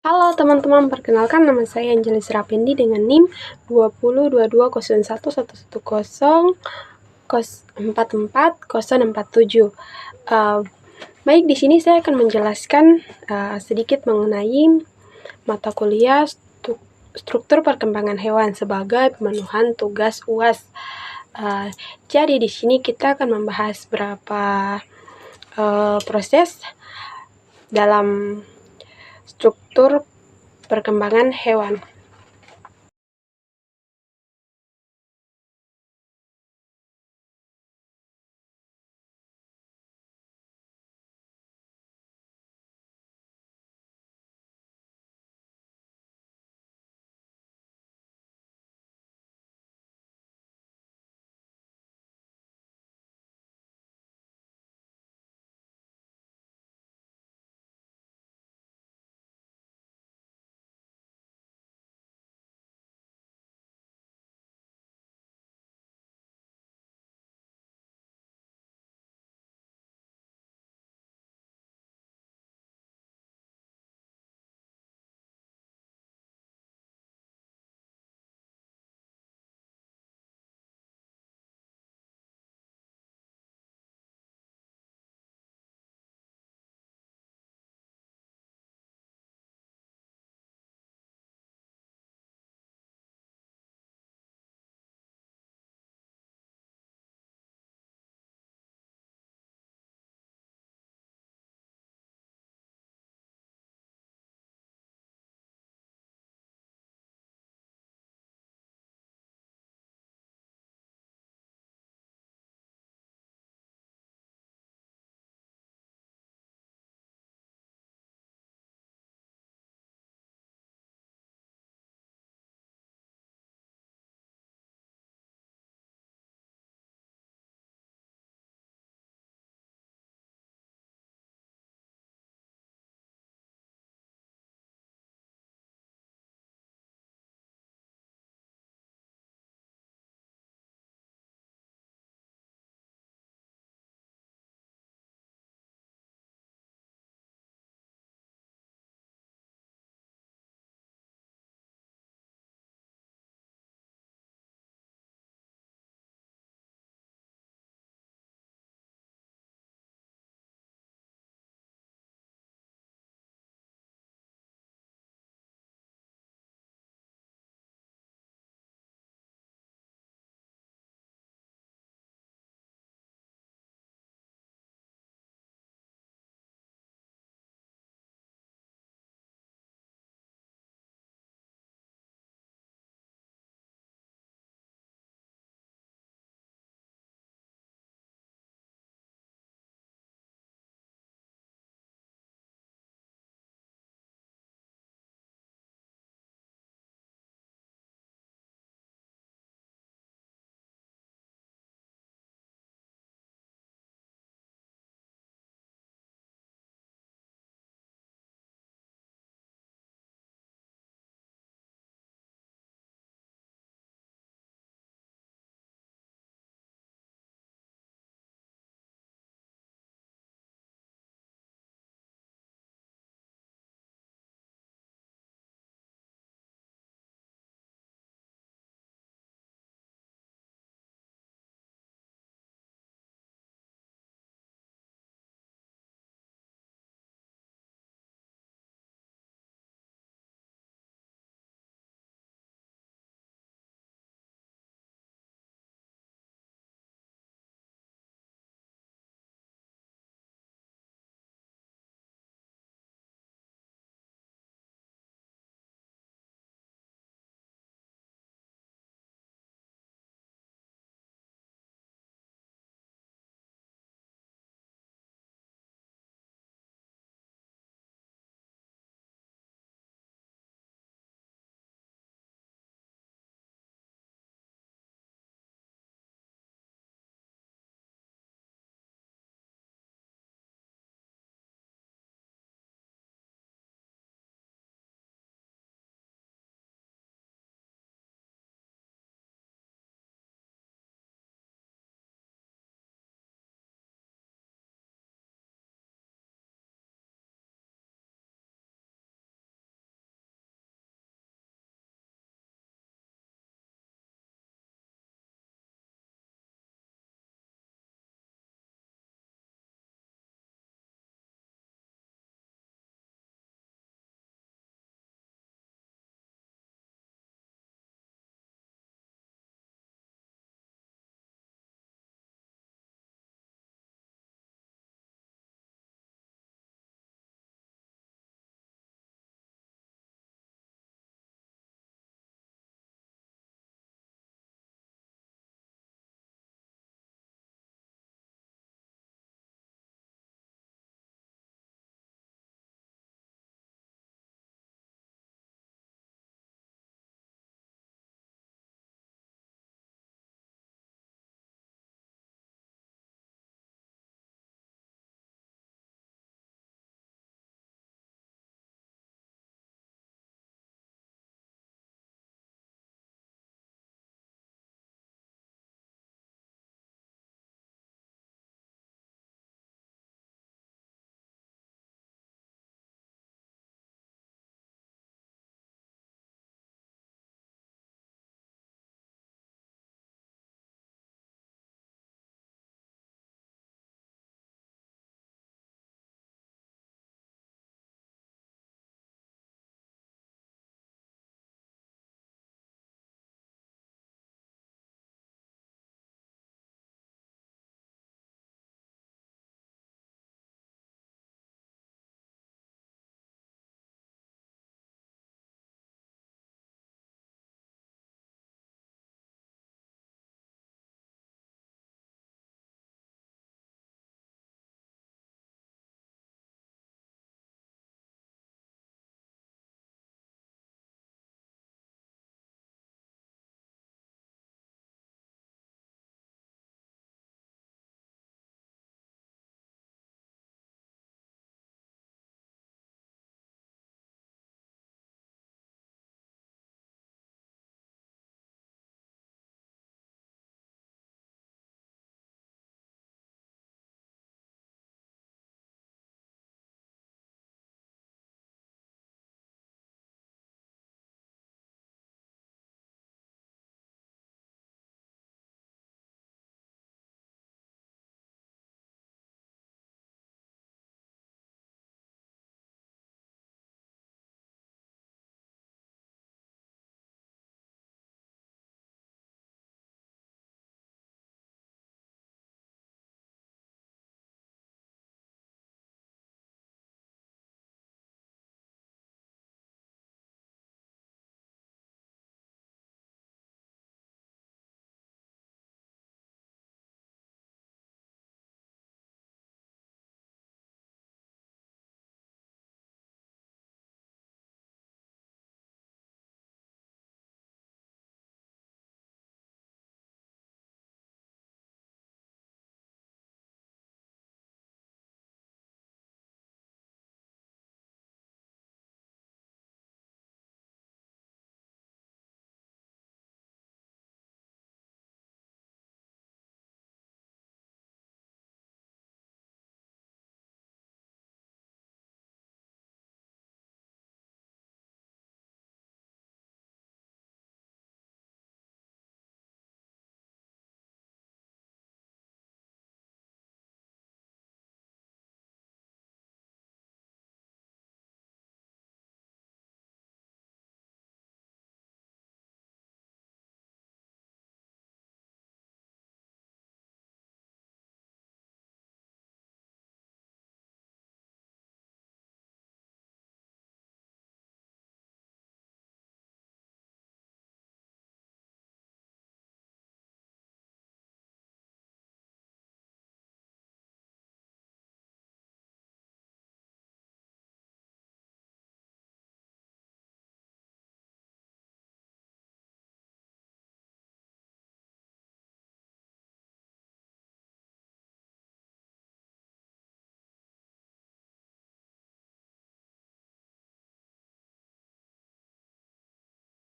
Halo teman-teman, perkenalkan nama saya Angelis Rapendi dengan NIM 202201111440447. Baik, di sini saya akan menjelaskan sedikit mengenai mata kuliah struktur perkembangan hewan sebagai pemenuhan tugas UAS. Jadi di sini kita akan membahas beberapa proses dalam struktur perkembangan hewan.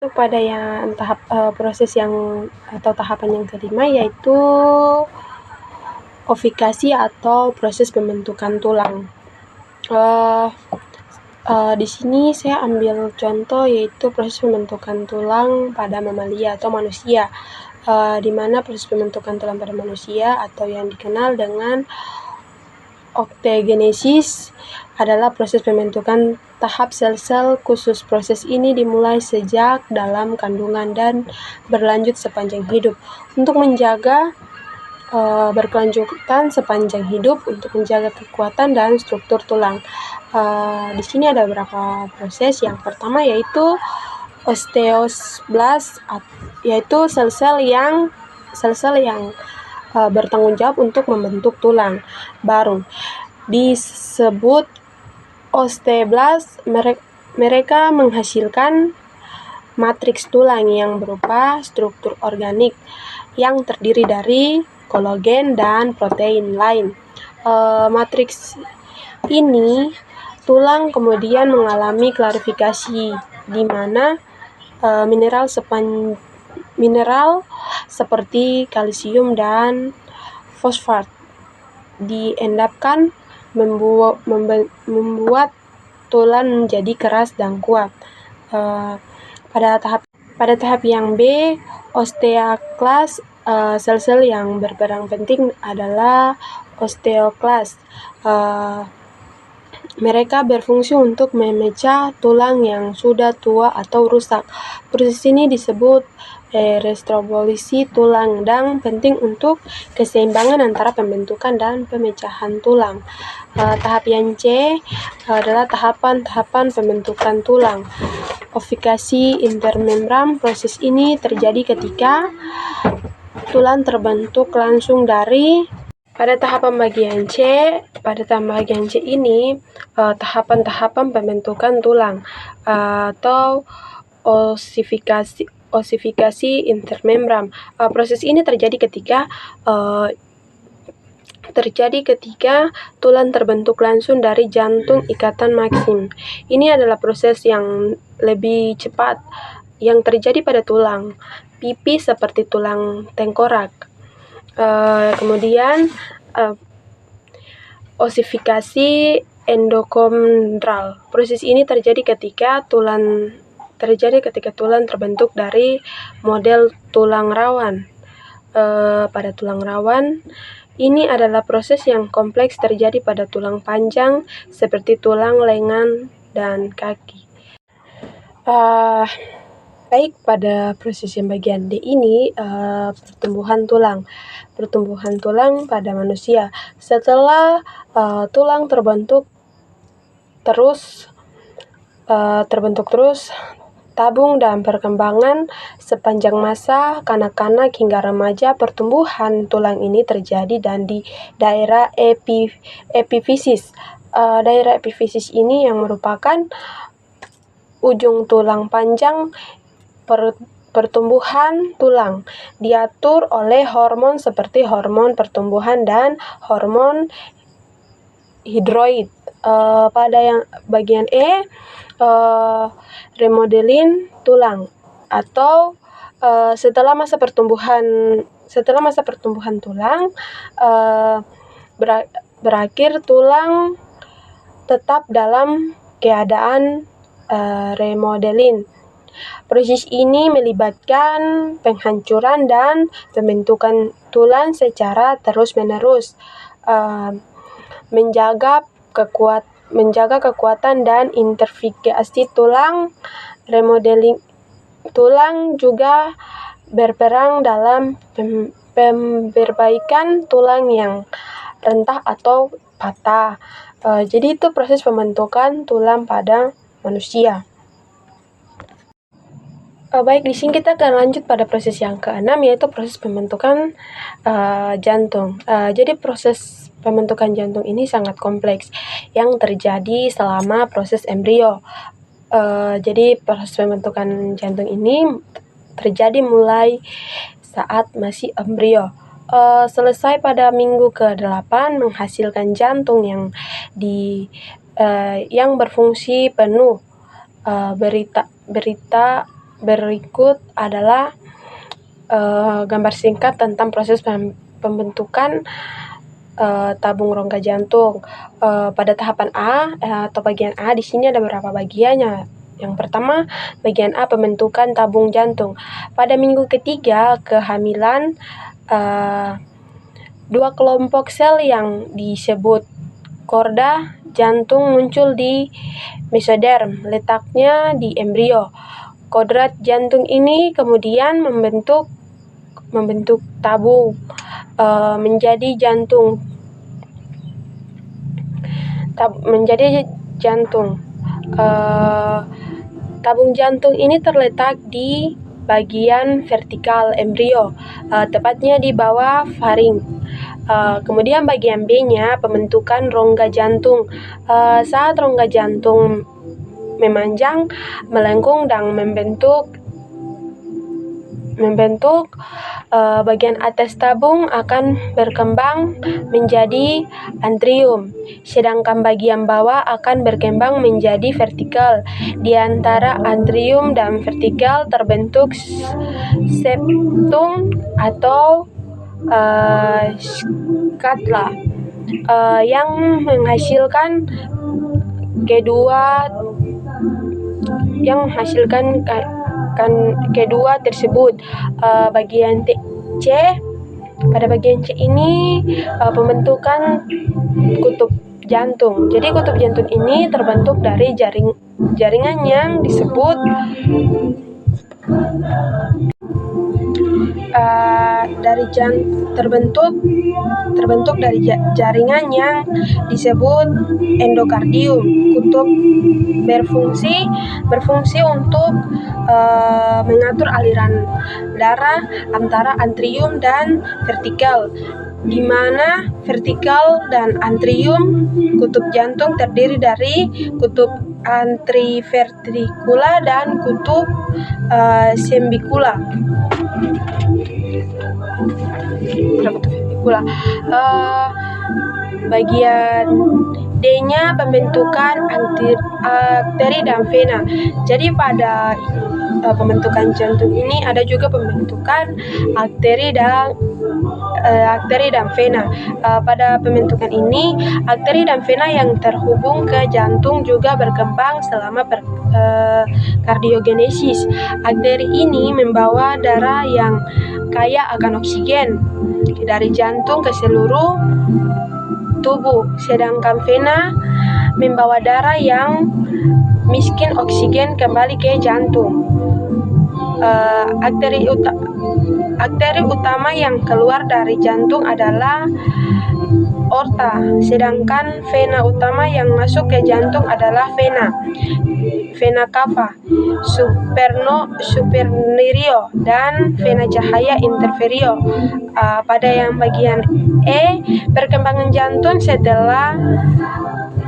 Pada yang proses yang atau tahapan yang kelima, yaitu ovikasi atau proses pembentukan tulang. Di sini saya ambil contoh yaitu proses pembentukan tulang pada mamalia atau manusia, di mana proses pembentukan tulang pada manusia atau yang dikenal dengan oktogenesis adalah proses pembentukan tahap sel-sel khusus. Proses ini dimulai sejak dalam kandungan dan berlanjut sepanjang hidup untuk menjaga berkelanjutan sepanjang hidup untuk menjaga kekuatan dan struktur tulang. Di sini ada beberapa proses. Yang pertama yaitu osteoblast, yaitu sel-sel yang bertanggung jawab untuk membentuk tulang baru. Disebut osteoblast, mereka menghasilkan matriks tulang yang berupa struktur organik yang terdiri dari kolagen dan protein lain. Matriks ini tulang kemudian mengalami klarifikasi di mana mineral seperti kalsium dan fosfat diendapkan membuat tulang menjadi keras dan kuat. Pada tahap yang B, osteoklast, sel-sel yang berperan penting adalah osteoklast. Mereka berfungsi untuk memecah tulang yang sudah tua atau rusak. Proses ini disebut restorasi tulang dan penting untuk keseimbangan antara pembentukan dan pemecahan tulang. Tahap yang C adalah tahapan pembentukan tulang. Ovikasi intermembran. Proses ini terjadi ketika tulang terbentuk langsung dari pada tahapan bagian C ini tahapan pembentukan tulang atau osifikasi intermembran. Proses ini terjadi ketika tulang terbentuk langsung dari jantung ikatan maksim. Ini adalah proses yang lebih cepat yang terjadi pada tulang pipi seperti tulang tengkorak. Kemudian osifikasi endokondral. Proses ini terjadi ketika tulang terbentuk dari model tulang rawan. Pada tulang rawan, ini adalah proses yang kompleks terjadi pada tulang panjang seperti tulang lengan dan kaki. Baik, pada proses yang bagian D ini pertumbuhan tulang pada manusia. Setelah tulang terbentuk terus tabung dan perkembangan sepanjang masa kanak-kanak hingga remaja, pertumbuhan tulang ini terjadi dan di daerah epifisis. Daerah epifisis ini yang merupakan ujung tulang panjang pertumbuhan tulang, diatur oleh hormon seperti hormon pertumbuhan dan hormon hidroid. Pada yang bagian E, remodeling tulang atau setelah masa pertumbuhan tulang berakhir, tulang tetap dalam keadaan remodeling. Proses ini melibatkan penghancuran dan pembentukan tulang secara terus-menerus, menjaga kekuatan dan interfikasi tulang. Remodeling tulang juga berperan dalam perbaikan tulang yang rentah atau patah. Jadi itu proses pembentukan tulang pada manusia. Baik, di sini kita akan lanjut pada proses yang keenam, yaitu proses pembentukan jantung. Jadi proses pembentukan jantung ini sangat kompleks yang terjadi selama proses embrio. Jadi proses pembentukan jantung ini terjadi mulai saat masih embrio. Selesai pada minggu ke-8 menghasilkan jantung yang berfungsi penuh. Berita berikut adalah gambar singkat tentang proses pembentukan tabung rongga jantung. Pada tahapan A atau bagian A, di sini ada beberapa bagiannya. Yang pertama, bagian A, pembentukan tabung jantung. Pada minggu ketiga kehamilan, dua kelompok sel yang disebut korda jantung muncul di mesoderm, letaknya di embrio. Kodrat jantung ini kemudian membentuk tabung menjadi jantung. Tabung jantung ini terletak di bagian vertikal embrio, tepatnya di bawah faring. Kemudian bagian B-nya, pembentukan rongga jantung. Saat rongga jantung memanjang, melengkung dan membentuk bagian atas tabung akan berkembang menjadi antrium, sedangkan bagian bawah akan berkembang menjadi vertikal. Di antara antrium dan vertikal terbentuk septum atau scatula yang menghasilkan kedua tersebut. Bagian C, pada bagian C ini pembentukan kutub jantung. Jadi kutub jantung ini terbentuk dari jaringan yang disebut terbentuk dari jaringan yang disebut endokardium. Kutub berfungsi untuk mengatur aliran darah antara antrium dan vertikal, di mana vertikal dan antrium kutub jantung terdiri dari kutub antivertikula dan kutub sembicula. Bagian D-nya pembentukan arteri dan vena. Jadi pada pembentukan jantung ini ada juga pembentukan arteri dan vena. Pada pembentukan ini, arteri dan vena yang terhubung ke jantung juga berkembang selama kardiogenesis. Arteri ini membawa darah yang kaya akan oksigen dari jantung ke seluruh tubuh, sedangkan vena membawa darah yang miskin oksigen kembali ke jantung. Arteri utama yang keluar dari jantung adalah aorta, sedangkan vena utama yang masuk ke jantung adalah vena cava, supernerio, dan vena cahaya interferio. Pada yang bagian E, perkembangan jantung setelah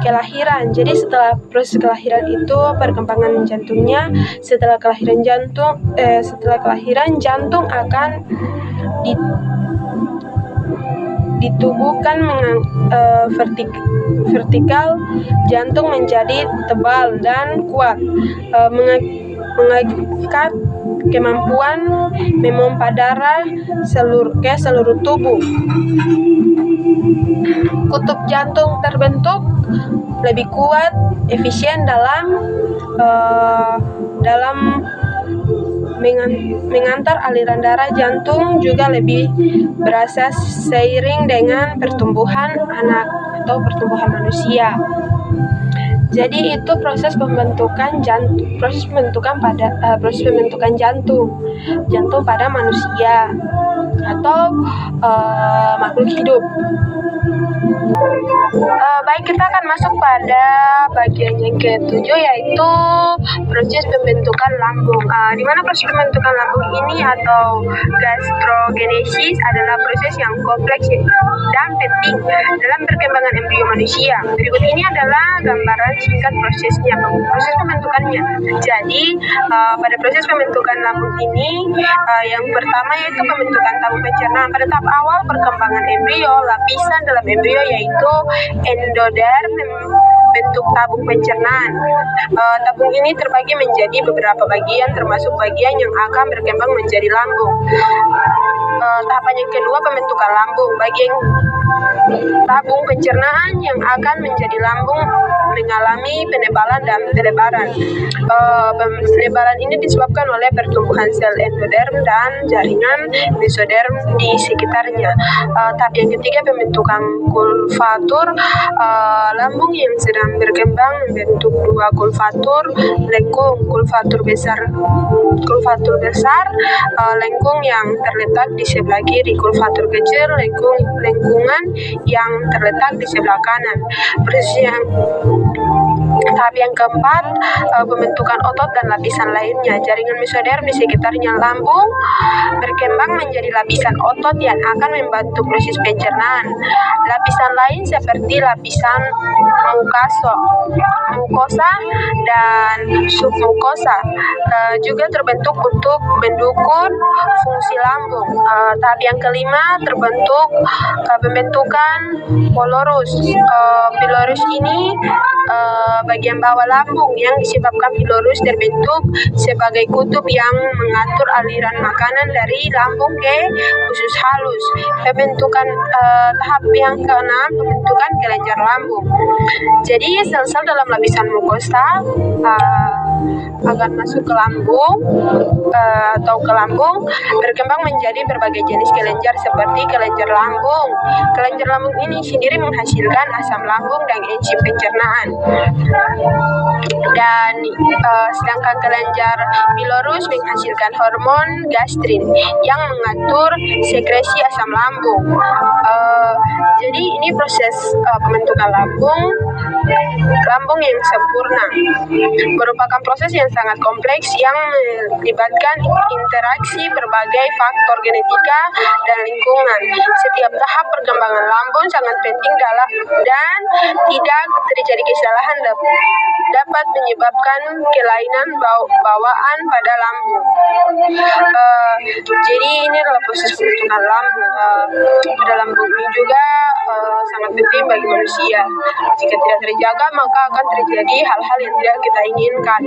kelahiran. Jadi setelah proses kelahiran itu perkembangan jantungnya, setelah kelahiran jantung akan ditubuhkan vertikal, jantung menjadi tebal dan kuat, mengikat kemampuan memompa darah ke seluruh tubuh. Kutub jantung terbentuk lebih kuat, efisien dalam mengantar aliran darah. Jantung juga lebih berasa seiring dengan pertumbuhan anak atau pertumbuhan manusia. Jadi itu proses pembentukan jantung pada manusia atau makhluk hidup. Baik, kita akan masuk pada bagian yang ke-7, yaitu proses pembentukan lambung. Di mana proses pembentukan lambung ini atau gastrogenesis adalah proses yang kompleks dan penting dalam perkembangan embrio manusia. Berikut ini adalah gambaran singkat proses pembentukannya. Jadi pada proses pembentukan lambung ini, yang pertama yaitu pembentukan tabung pencernaan. Pada tahap awal perkembangan embrio, lapisan dalam embrio yaitu endoderm bentuk tabung pencernaan. Tabung ini terbagi menjadi beberapa bagian, termasuk bagian yang akan berkembang menjadi lambung. Tahapan yang kedua, pembentukan lambung. Bagian tabung pencernaan yang akan menjadi lambung mengalami penebalan dan pelebaran. Pelebaran ini disebabkan oleh pertumbuhan sel endoderm dan jaringan mesoderm di sekitarnya. Tahap yang ketiga, pembentukan kulvatur. Lambung yang sedang berkembang membentuk dua kulvatur lengkung. Kulvatur besar lengkung yang terletak di sebelah kiri, kulvatur kecil lengkungan yang terletak di sebelah kanan. Tahap yang keempat, pembentukan otot dan lapisan lainnya. Jaringan mesoderm di sekitarnya lambung berkembang menjadi lapisan otot yang akan membantu proses pencernaan. Lapisan lain seperti lapisan mukosa dan submukosa juga terbentuk untuk mendukung fungsi lambung. Tahap yang kelima, pembentukan pilorus. Pilorus ini bagian bawah lambung yang disebabkan pilorus terbentuk sebagai kutub yang mengatur aliran makanan dari lambung ke usus halus. Tahap yang keenam, pembentukan kelenjar lambung. Jadi sel-sel dalam lapisan mukosa agar masuk ke lambung berkembang menjadi berbagai jenis kelenjar seperti kelenjar lambung. Kelenjar lambung ini sendiri menghasilkan asam lambung dan enzim pencernaan. Dan sedangkan kelenjar pilorus menghasilkan hormon gastrin yang mengatur sekresi asam lambung. Jadi ini proses pembentukan lambung yang sempurna merupakan proses yang sangat kompleks yang melibatkan interaksi berbagai faktor genetika dan lingkungan. Setiap tahap perkembangan lambung sangat penting dan tidak terjadi kesalahan dapat menyebabkan kelainan bawaan pada lambung. Jadi ini adalah proses pembentukan lambung. Pada lambung ini juga sangat penting bagi manusia. Jika tidak terjaga, maka akan terjadi hal-hal yang tidak kita inginkan.